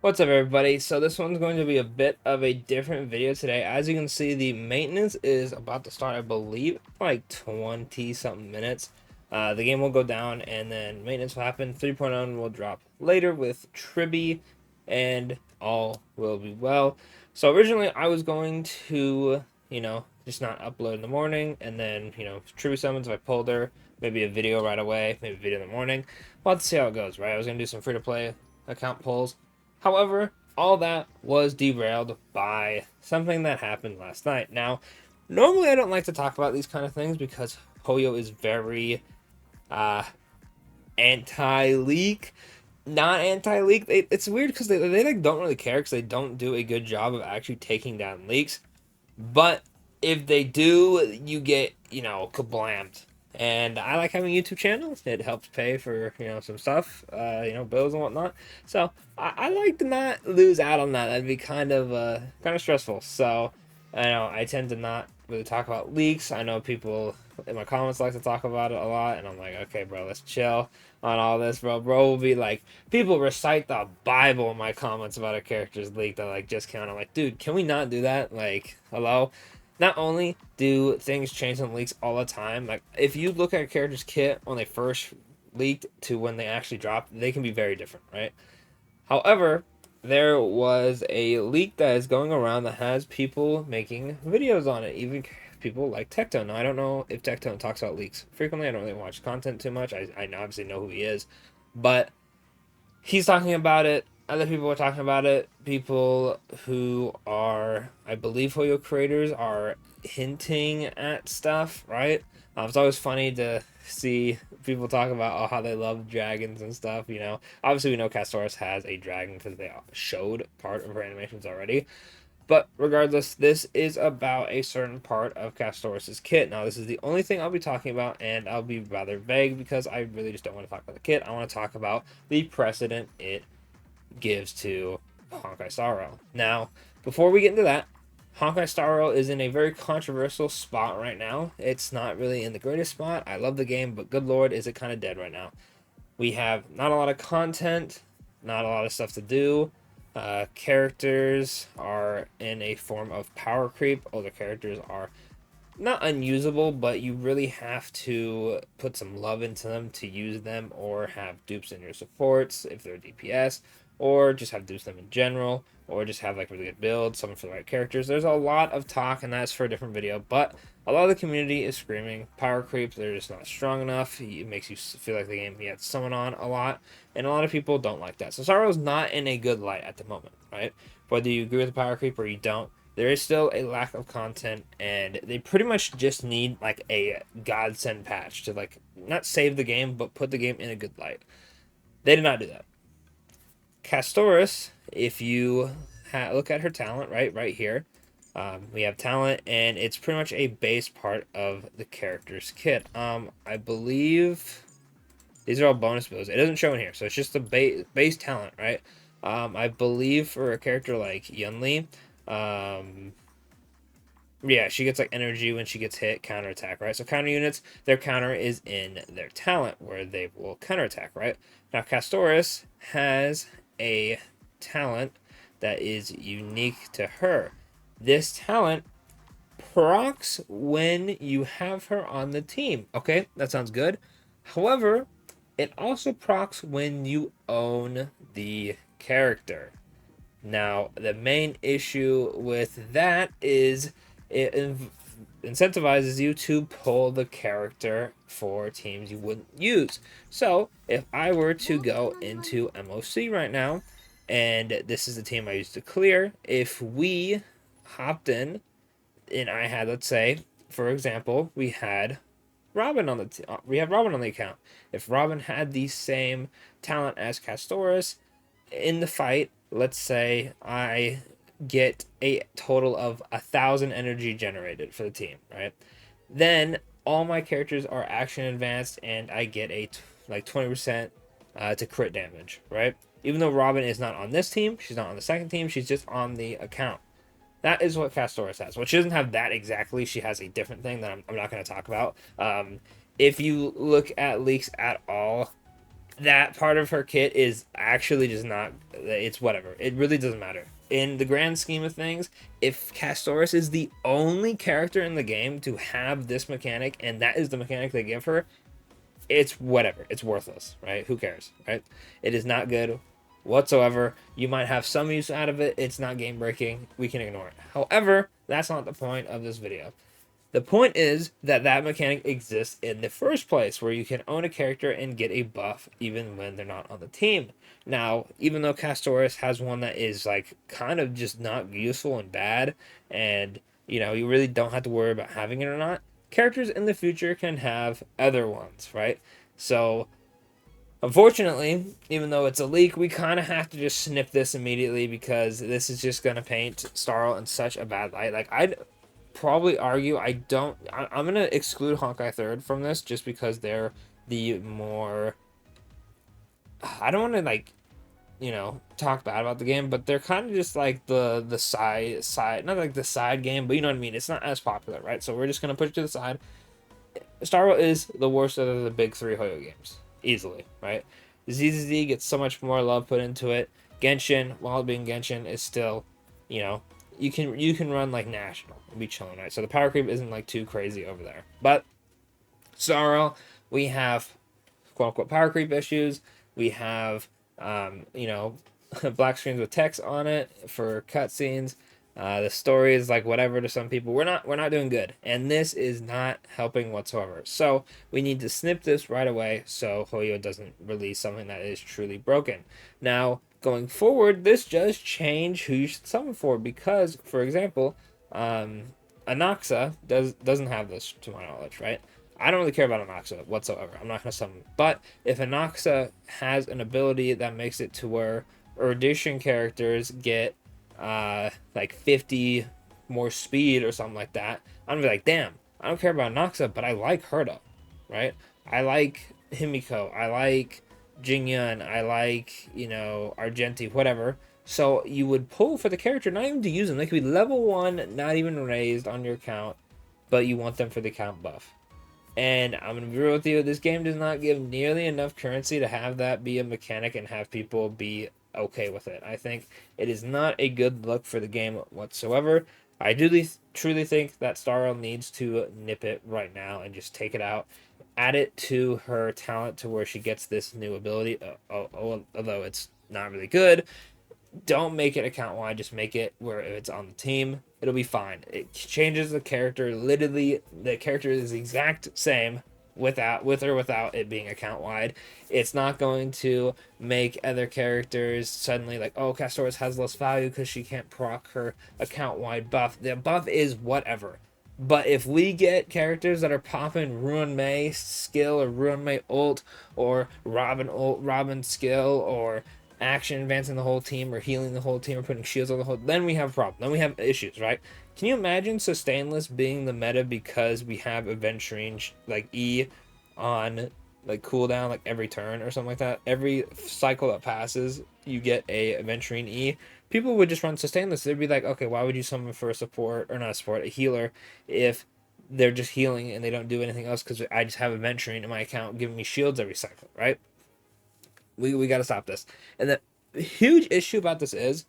What's up, everybody? So this one's going to be a bit of a different video today. As you can see, the maintenance is about to start, I believe, like 20 something minutes. The game will go down and then maintenance will happen. 3.0 will drop later with Tribby and all will be well. So originally I was going to, just not upload in the morning and then, Tribby summons if I pulled her, maybe a video right away, maybe a video in the morning. We'll have to see how it goes, right? I was going to do some free to play account pulls. However, all that was derailed by something that happened last night. Now, normally I don't like to talk about these kind of things because Hoyo is very uh, anti-leak, not anti-leak. It's weird because they like don't really care because they don't do a good job of actually taking down leaks. But if they do, you get, kablammed. And I like having a YouTube channel. It helps pay for, some stuff, bills and whatnot. So I like to not lose out on that. That'd be kind of stressful. So I tend to not really talk about leaks. I know people in my comments like to talk about it a lot, and I'm like, okay, bro, let's chill on all this, bro. Bro will be like, people recite the Bible in my comments about a character's leak that like just came out. I'm like, dude, can we not do that? Like, hello. Not only do things change in leaks all the time, like if you look at a character's kit when they first leaked to when they actually dropped, they can be very different, right? However, there was a leak that is going around that has people making videos on it, even people like Tectone. Now, I don't know if Tectone talks about leaks frequently. I don't really watch content too much. I obviously know who he is, but he's talking about it. Other people are talking about it. People who are, I believe, Hoyo creators are hinting at stuff, right? It's always funny to see people talk about how they love dragons and stuff. Obviously we know Castorice has a dragon because they showed part of her animations already. But regardless, this is about a certain part of Castorice's kit. Now, this is the only thing I'll be talking about, and I'll be rather vague because I really just don't want to talk about the kit. I want to talk about the precedent it gives to Honkai Sorrow. Now, before we get into that, Honkai Sorrow is in a very controversial spot right now. It's not really in the greatest spot. I love the game, but good lord, is it kind of dead right now. We have not a lot of content, not a lot of stuff to do. Characters are in a form of power creep. Older characters are not unusable, but you really have to put some love into them to use them, or have dupes in your supports if they're DPS, or just have dupes them in general, or just have like really good builds, someone for the right characters. There's a lot of talk, and that's for a different video, but a lot of the community is screaming power creep. They're just not strong enough. It makes you feel like the game gets someone on a lot, and a lot of people don't like that. So Sorrow's not in a good light at the moment, right? Whether you agree with the power creep or you don't, there is still a lack of content, and they pretty much just need like a godsend patch to like not save the game but put the game in a good light. They did not do that. Castorice, if you look at her talent right here, we have talent, and it's pretty much a base part of the character's kit. I believe these are all bonus builds. It doesn't show in here, so it's just the base talent, right? I believe for a character like Yunli, um, yeah, she gets like energy when she gets hit, counterattack, right? So counter units, their counter is in their talent where they will counterattack, right? Now Castorice has a talent that is unique to her. This talent procs when you have her on the team. Okay, that sounds good. However, it also procs when you own the character. Now, the main issue with that is it incentivizes you to pull the character for teams you wouldn't use. So, if I were to go into MOC right now, and this is the team I used to clear, if we hopped in and I had, let's say, for example, we had Robin on the account. If Robin had the same talent as Castorice in the fight, let's say I get a total of 1,000 energy generated for the team, right? Then all my characters are action advanced, and I get like 20% to crit damage, right? Even though Robin is not on this team, she's not on the second team, she's just on the account. That is what Castorice has. Well, she doesn't have that exactly. She has a different thing that I'm not going to talk about. If you look at leaks at all, that part of her kit is actually just not. It's whatever. It really doesn't matter in the grand scheme of things. If Castorice is the only character in the game to have this mechanic, and that is the mechanic they give her, it's whatever. It's worthless, right? Who cares, right? It is not good whatsoever. You might have some use out of it. It's not game breaking. We can ignore it. However, that's not the point of this video. The point is that that mechanic exists in the first place, where you can own a character and get a buff even when they're not on the team. Now, even though Castorice has one that is like kind of just not useful and bad, and you really don't have to worry about having it or not, characters in the future can have other ones, right? So, unfortunately, even though it's a leak, we kind of have to just snip this immediately, because this is just going to paint Starl in such a bad light. Like, I'd probably argue I'm going to exclude Honkai Third from this, just because they're the more... I don't want to, like, talk bad about the game, but they're kind of just like the side, not like the side game, but you know what I mean. It's not as popular, right? So we're just gonna put it to the side. Star Wars is the worst of the big three Hoyo games, easily, right? ZZZ gets so much more love put into it. Genshin, while being Genshin, is still, you know, you can run like national and be chilling, right? So the power creep isn't like too crazy over there. But Sorrel, we have quote unquote power creep issues. We have black screens with text on it for cutscenes. The story is like whatever to some people. We're not doing good, and this is not helping whatsoever. So we need to snip this right away, so Hoyo doesn't release something that is truly broken. Now, going forward, this does change who you should summon for, because, for example, Anaxa doesn't have this to my knowledge, right? I don't really care about Anaxa whatsoever. I'm not going to summon. But if Anaxa has an ability that makes it to where Erudition characters get like 50 more speed or something like that, I'm going to be like, damn, I don't care about Anaxa, but I like Herta, right? I like Himiko. I like Jingyun. I like, Argenti, whatever. So you would pull for the character, not even to use them. They could be level 1, not even raised on your account, but you want them for the account buff. And I'm going to be real with you, this game does not give nearly enough currency to have that be a mechanic and have people be okay with it. I think it is not a good look for the game whatsoever. I do truly think that Starro needs to nip it right now and just take it out. Add it to her talent to where she gets this new ability, although it's not really good. Don't make it account wide, just make it where if it's on the team, it'll be fine. It changes the character. Literally, the character is the exact same with or without it being account wide. It's not going to make other characters suddenly like, oh, Castorice has less value because she can't proc her account wide buff. The buff is whatever. But if we get characters that are popping Ruin Mei skill or Ruin Mei ult or Robin ult, Robin skill, or action advancing the whole team or healing the whole team or putting shields on the whole, then we have a problem. Then we have issues, right? Can you imagine sustainless being the meta because we have Aventurine like E on like cooldown like every turn or something like that? Every cycle that passes, you get a Aventurine E. People would just run sustainless. They'd be like, okay, why would you summon for a support, or not a support, a healer, if they're just healing and they don't do anything else because I just have Aventurine in my account giving me shields every cycle, right? We got to stop this. And the huge issue about this is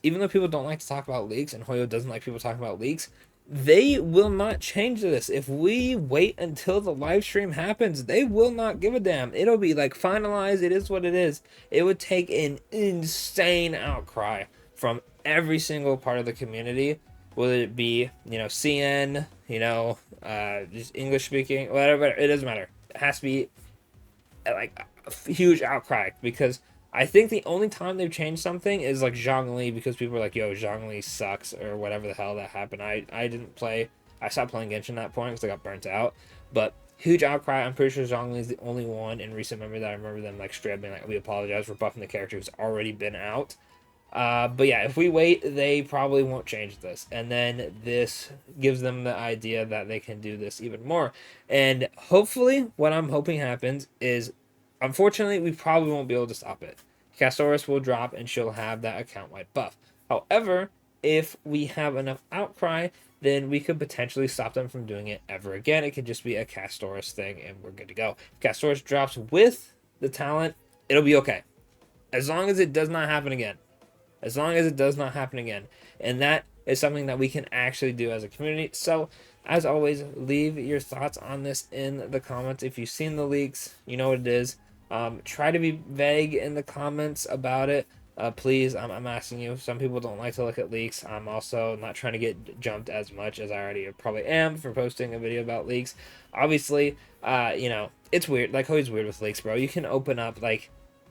even though people don't like to talk about leaks, and Hoyo doesn't like people talking about leaks, they will not change this. If we wait until the live stream happens, they will not give a damn. It'll be like finalized. It is what it is. It would take an insane outcry from every single part of the community, whether it be, CN, just English speaking, whatever. It doesn't matter. It has to be like a huge outcry, because I think the only time they've changed something is like Zhongli, because people are like, yo, Zhongli sucks, or whatever the hell that happened. I didn't play. I stopped playing Genshin at that point because I got burnt out. But huge outcry. I'm pretty sure Zhongli is the only one in recent memory that I remember them like straight up being like, we apologize for buffing the character who's already been out. But yeah, if we wait, they probably won't change this. And then this gives them the idea that they can do this even more. And hopefully, what I'm hoping happens is, unfortunately, we probably won't be able to stop it. Castorice will drop and she'll have that account-wide buff. However, if we have enough outcry, then we could potentially stop them from doing it ever again. It could just be a Castorice thing and we're good to go. If Castorice drops with the talent, it'll be okay. As long as it does not happen again. As long as it does not happen again. And that is something that we can actually do as a community. So, as always, leave your thoughts on this in the comments. If you've seen the leaks, you know what it is. Try to be vague in the comments about it. Please, I'm asking you. Some people don't like to look at leaks. I'm also not trying to get jumped as much as I already probably am for posting a video about leaks. Obviously, it's weird. Like, always weird with leaks, bro. You can open up, like,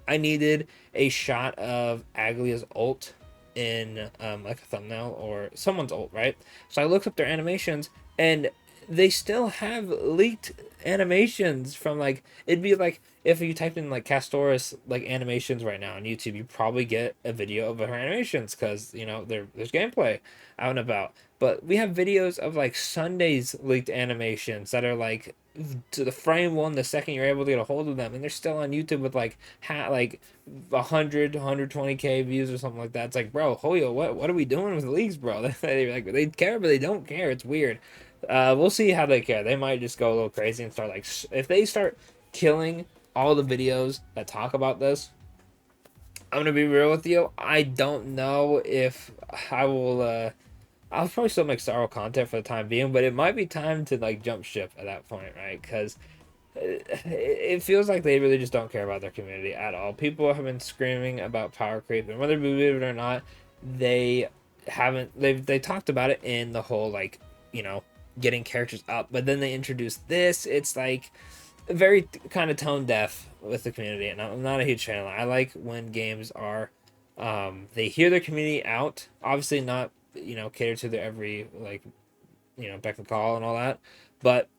I needed a shot of Aglia's ult in like a thumbnail or someone's ult, right? So I looked up their animations and they still have leaked animations from, like, it'd be like if you typed in like Castorice like animations right now on YouTube, you probably get a video of her animations because there's gameplay out and about. But we have videos of like Sunday's leaked animations that are like to the frame one the second you're able to get a hold of them, and they're still on YouTube with like 120k views or something like that. It's like, bro, Hoyo, what are we doing with leaks, bro? They care, but they don't care. It's weird. We'll see how they care. They might just go a little crazy and start, like, if they start killing all the videos that talk about this. I'm gonna be real with you. I don't know if I will. I'll probably still make Star Wars content for the time being, but it might be time to like jump ship at that point, right? Because it feels like they really just don't care about their community at all. People have been screaming about power creep, and whether we believe it or not, they haven't. They talked about it in the whole, like, getting characters up, but then they introduced this. It's like very kind of tone deaf with the community, and I'm not a huge fan of that. I like when games are they hear their community out. Obviously, not cater to their every, like, beck and call and all that, but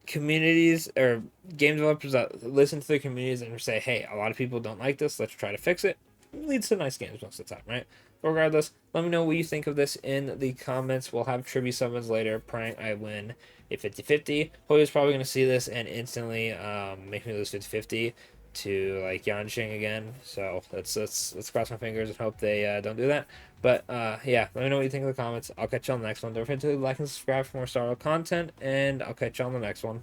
communities or game developers that listen to their communities and say, hey, a lot of people don't like this, let's try to fix it, leads to nice games most of the time, right? But regardless, let me know what you think of this in the comments. We'll have trivia summons later, praying I win a 50-50. Hoyo's probably going to see this and instantly make me lose 50-50 to, like, Yanxing again. So let's cross my fingers and hope they don't do that. But yeah, let me know what you think in the comments. I'll catch you on the next one. Don't forget to like and subscribe for more Star Wars content, and I'll catch you on the next one.